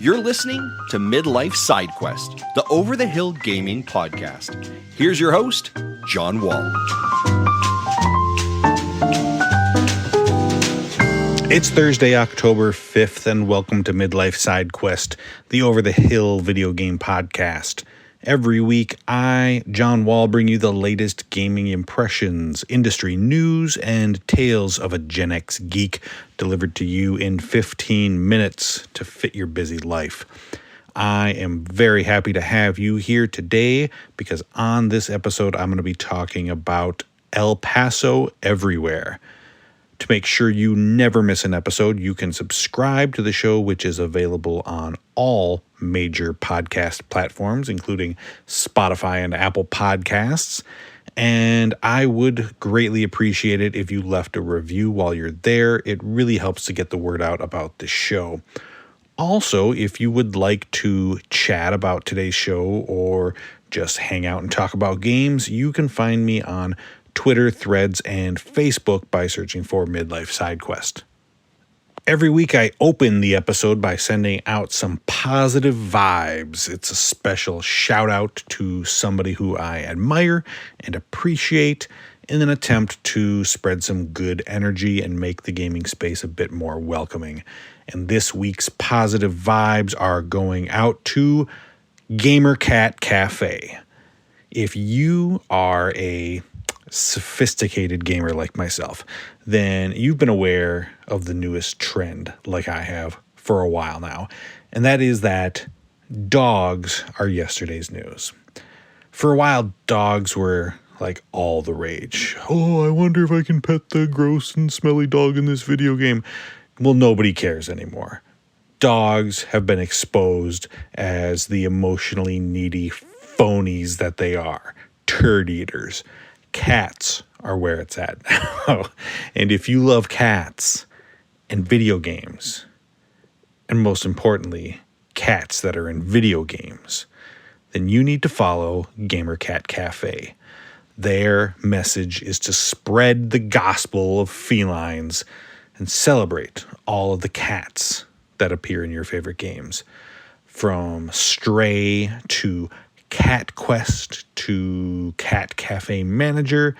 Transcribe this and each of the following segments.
You're listening to Midlife Side Quest, the Over the Hill Gaming Podcast. Here's your host, John Wall. It's Thursday, October 5th, and welcome to Midlife Side Quest, the Over the Hill video game podcast. Every week, I, John Wall, bring you the latest gaming impressions, industry news, and tales of a Gen X geek delivered to you in 15 minutes to fit your busy life. I am very happy to have you here today because on this episode, I'm going to be talking about El Paso everywhere. To make sure you never miss an episode, you can subscribe to the show, which is available on all major podcast platforms, including Spotify and Apple Podcasts. And I would greatly appreciate it if you left a review while you're there. It really helps to get the word out about the show. Also, if you would like to chat about today's show or just hang out and talk about games, you can find me on Twitter, Threads, and Facebook by searching for Midlife Side Quest. Every week I open the episode by sending out some positive vibes. It's a special shout out to somebody who I admire and appreciate in an attempt to spread some good energy and make the gaming space a bit more welcoming. And this week's positive vibes are going out to Gamer Cat Cafe. If you are a sophisticated gamer like myself, then you've been aware of the newest trend like I have for a while now, and that is that dogs are yesterday's news. For a while, dogs were like all the rage. Oh, I wonder if I can pet the gross and smelly dog in this video game. Well, nobody cares anymore. Dogs have been exposed as the emotionally needy phonies that they are, turd eaters. Cats are where it's at now. And if you love cats and video games, and most importantly, cats that are in video games, then you need to follow Gamer Cat Cafe. Their message is to spread the gospel of felines and celebrate all of the cats that appear in your favorite games. From Stray to Cat Quest to Cat Cafe Manager,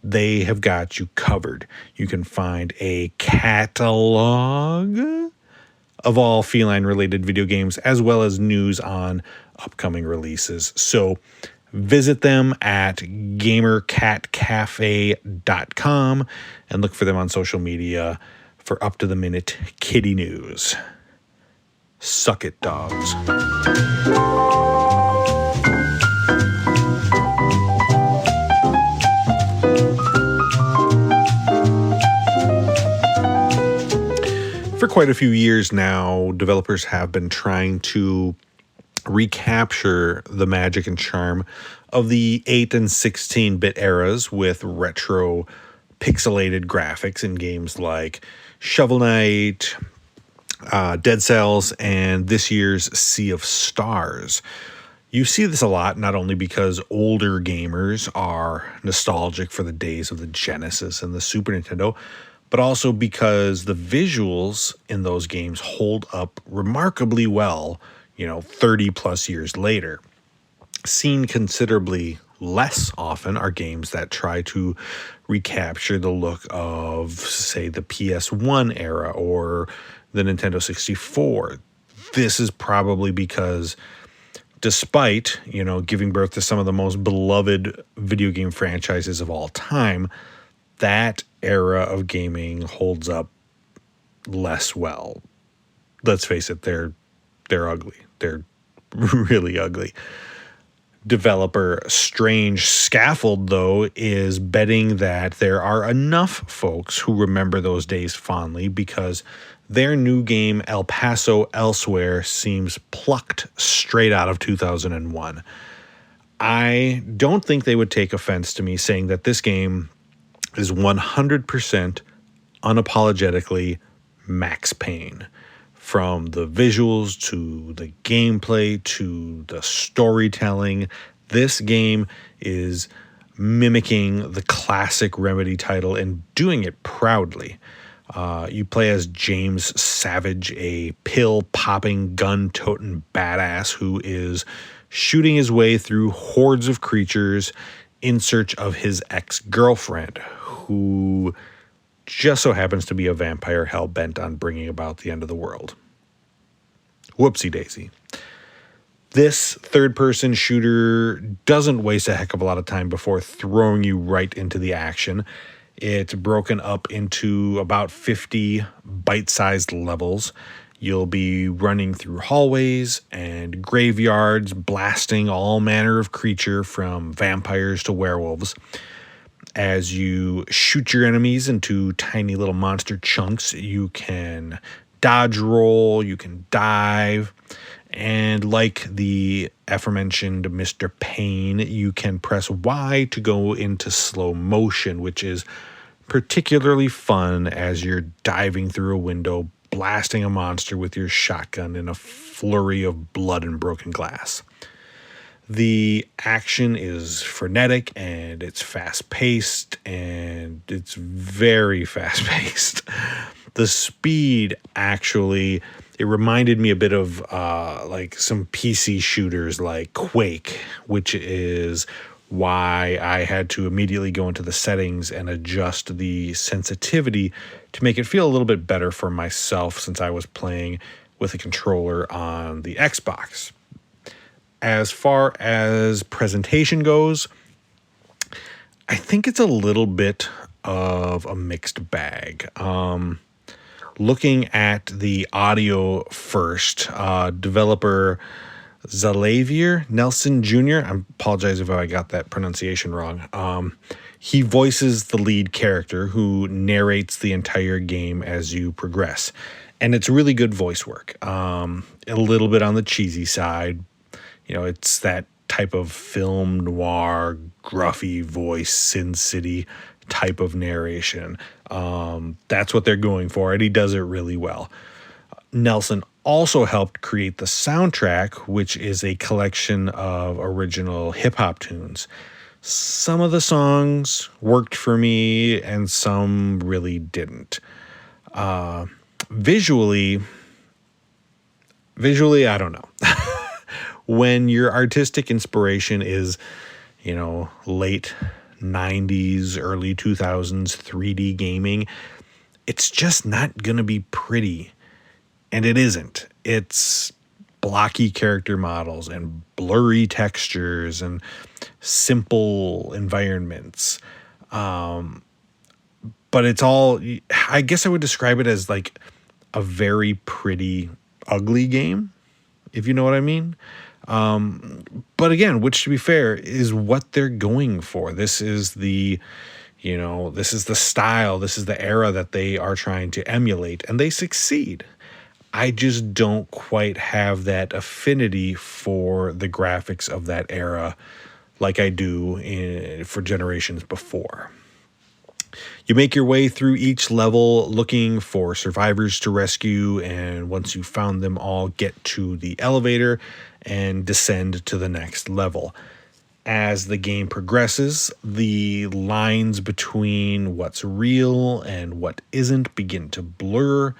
they have got you covered. You can find a catalog of all feline-related video games as well as news on upcoming releases. So visit them at gamercatcafe.com and look for them on social media for up-to-the-minute kitty news. Suck it, dogs. For quite a few years now, developers have been trying to recapture the magic and charm of the 8 and 16-bit eras with retro pixelated graphics in games like Shovel Knight, Dead Cells, and this year's Sea of Stars. You see this a lot, not only because older gamers are nostalgic for the days of the Genesis and the Super Nintendo, but also because the visuals in those games hold up remarkably well, 30 plus years later. Seen considerably less often are games that try to recapture the look of, say, the PS1 era or the Nintendo 64. This is probably because despite, giving birth to some of the most beloved video game franchises of all time, that era of gaming holds up less well. Let's face it, they're ugly. They're really ugly. Developer Strange Scaffold, though, is betting that there are enough folks who remember those days fondly because their new game, El Paso Elsewhere, seems plucked straight out of 2001. I don't think they would take offense to me saying that this game is 100% unapologetically Max Payne. From the visuals to the gameplay to the storytelling, this game is mimicking the classic Remedy title and doing it proudly. You play as James Savage, a pill-popping, gun-toting badass who is shooting his way through hordes of creatures in search of his ex-girlfriend, who just so happens to be a vampire hell-bent on bringing about the end of the world. Whoopsie daisy. This third-person shooter doesn't waste a heck of a lot of time before throwing you right into the action. It's broken up into about 50 bite-sized levels. You'll be running through hallways and graveyards, blasting all manner of creature from vampires to werewolves. As you shoot your enemies into tiny little monster chunks, you can dodge roll, you can dive, and like the aforementioned Mr. Payne, you can press Y to go into slow motion, which is particularly fun as you're diving through a window, blasting a monster with your shotgun in a flurry of blood and broken glass. The action is frenetic and it's fast-paced, and it's very fast-paced. The speed actually, it reminded me a bit of like some PC shooters like Quake, which is why I had to immediately go into the settings and adjust the sensitivity to make it feel a little bit better for myself, since I was playing with a controller on the Xbox. As far as presentation goes, I think it's a little bit of a mixed bag. Looking at the audio first, developer Xavier Nelson Jr., I apologize if I got that pronunciation wrong. He voices the lead character who narrates the entire game as you progress. And it's really good voice work. A little bit on the cheesy side. You know, it's that type of film noir, gruffy voice, Sin City type of narration. That's what they're going for, and he does it really well. Nelson also helped create the soundtrack, which is a collection of original hip-hop tunes. Some of the songs worked for me, and some really didn't. Visually, I don't know. When your artistic inspiration is, you know, late 90s, early 2000s 3D gaming, it's just not going to be pretty. And it isn't. It's blocky character models and blurry textures and simple environments. But it's all, I guess I would describe it as like a very pretty, ugly game, if you know what I mean. But again, which, to be fair, is what they're going for. This is the, you know, this is the style, this is the era that they are trying to emulate, and they succeed. I just don't quite have that affinity for the graphics of that era like I do for generations before. You make your way through each level looking for survivors to rescue, and once you've found them all, get to the elevator and descend to the next level. As the game progresses, the lines between what's real and what isn't begin to blur.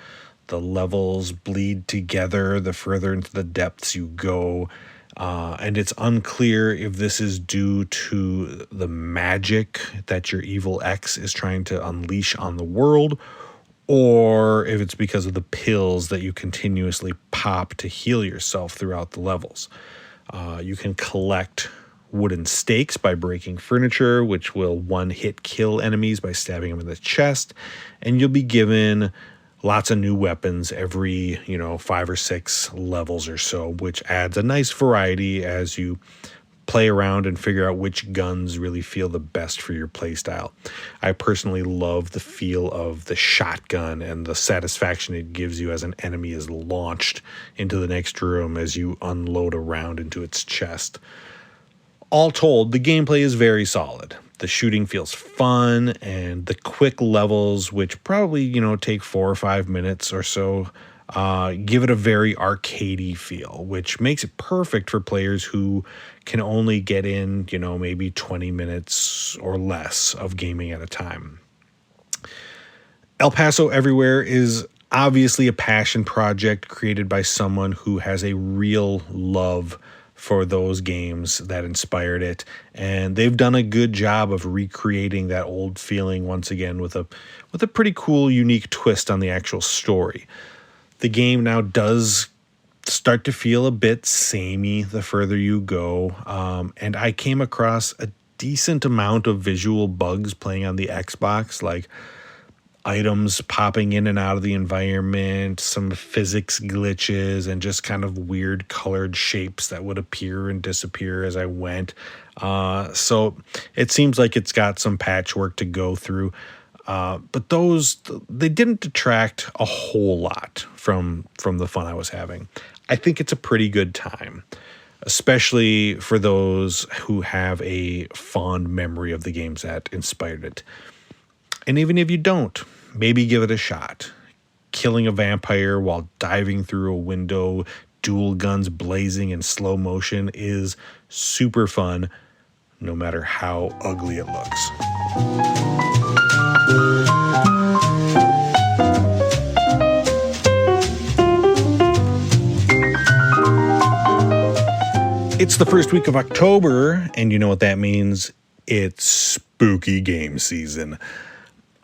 The levels bleed together the further into the depths you go. And it's unclear if this is due to the magic that your evil ex is trying to unleash on the world, or if it's because of the pills that you continuously pop to heal yourself throughout the levels. You can collect wooden stakes by breaking furniture, which will one-hit kill enemies by stabbing them in the chest, and you'll be given lots of new weapons every, 5 or 6 levels or so, which adds a nice variety as you play around and figure out which guns really feel the best for your playstyle. I personally love the feel of the shotgun and the satisfaction it gives you as an enemy is launched into the next room as you unload a round into its chest. All told, the gameplay is very solid. The shooting feels fun, and the quick levels, which probably, take 4 or 5 minutes or so, give it a very arcadey feel, which makes it perfect for players who can only get in, maybe 20 minutes or less of gaming at a time. El Paso Everywhere is obviously a passion project created by someone who has a real love for those games that inspired it, and they've done a good job of recreating that old feeling once again with a pretty cool, unique twist on the actual story. The game now does start to feel a bit samey the further you go, and I came across a decent amount of visual bugs playing on the Xbox, like items popping in and out of the environment, some physics glitches, and just kind of weird colored shapes that would appear and disappear as I went. So it seems like it's got some patchwork to go through. But they didn't detract a whole lot from the fun I was having. I think it's a pretty good time, especially for those who have a fond memory of the games that inspired it. And even if you don't, maybe give it a shot. Killing a vampire while diving through a window, dual guns blazing in slow motion is super fun, no matter how ugly it looks. It's the first week of October, and you know what that means. It's spooky game season.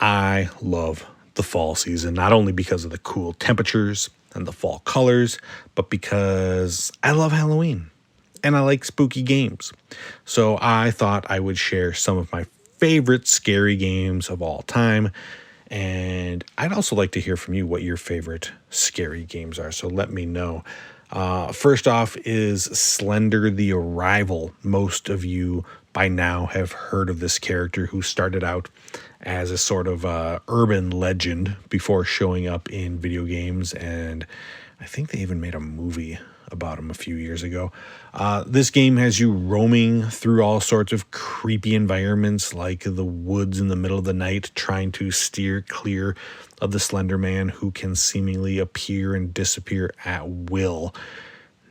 I love the fall season, not only because of the cool temperatures and the fall colors, but because I love Halloween and I like spooky games. So I thought I would share some of my favorite scary games of all time. And I'd also like to hear from you what your favorite scary games are. So let me know. First off is Slender the Arrival. Most of you by now have heard of this character who started out as a sort of urban legend before showing up in video games, and I think they even made a movie about him a few years ago. This game has you roaming through all sorts of creepy environments like the woods in the middle of the night, trying to steer clear of the Slender Man who can seemingly appear and disappear at will.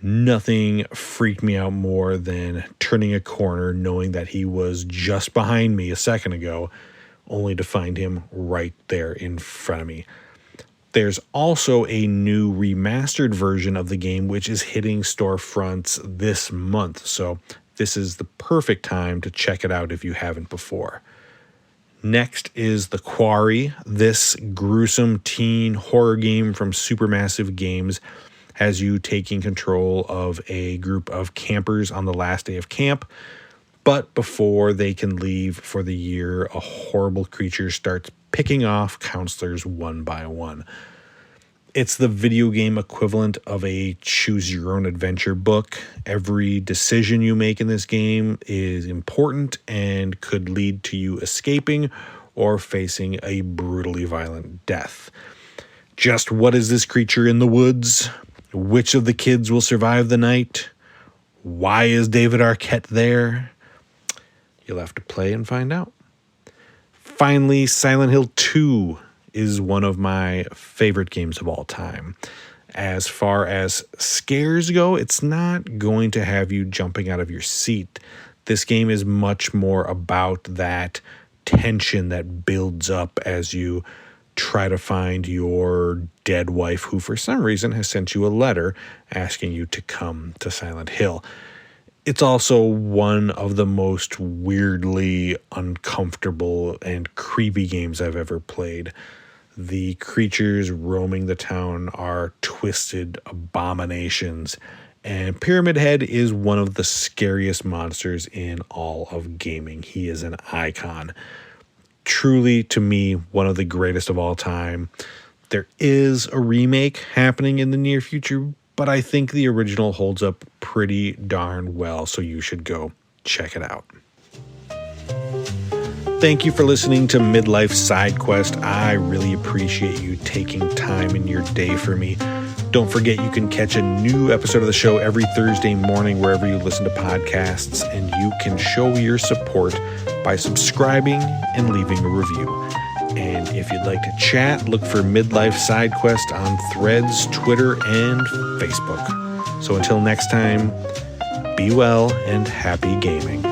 Nothing freaked me out more than turning a corner knowing that he was just behind me a second ago, only to find him right there in front of me. There's also a new remastered version of the game which is hitting storefronts this month, so this is the perfect time to check it out if you haven't before. Next is The Quarry. This gruesome teen horror game from Supermassive Games has you taking control of a group of campers on the last day of camp. But before they can leave for the year, a horrible creature starts picking off counselors one by one. It's the video game equivalent of a choose-your-own-adventure book. Every decision you make in this game is important and could lead to you escaping or facing a brutally violent death. Just what is this creature in the woods? Which of the kids will survive the night? Why is David Arquette there? You'll have to play and find out. Finally, Silent Hill 2 is one of my favorite games of all time. As far as scares go, it's not going to have you jumping out of your seat. This game is much more about that tension that builds up as you try to find your dead wife, who for some reason has sent you a letter asking you to come to Silent Hill. It's also one of the most weirdly uncomfortable and creepy games I've ever played. The creatures roaming the town are twisted abominations, and Pyramid Head is one of the scariest monsters in all of gaming. He is an icon. Truly, to me, one of the greatest of all time. There is a remake happening in the near future, but I think the original holds up pretty darn well, so you should go check it out. Thank you for listening to Midlife Side Quest. I really appreciate you taking time in your day for me. Don't forget you can catch a new episode of the show every Thursday morning wherever you listen to podcasts, and you can show your support by subscribing and leaving a review. And if you'd like to chat, look for Midlife Side Quest on Threads, Twitter, and Facebook. So until next time, be well and happy gaming.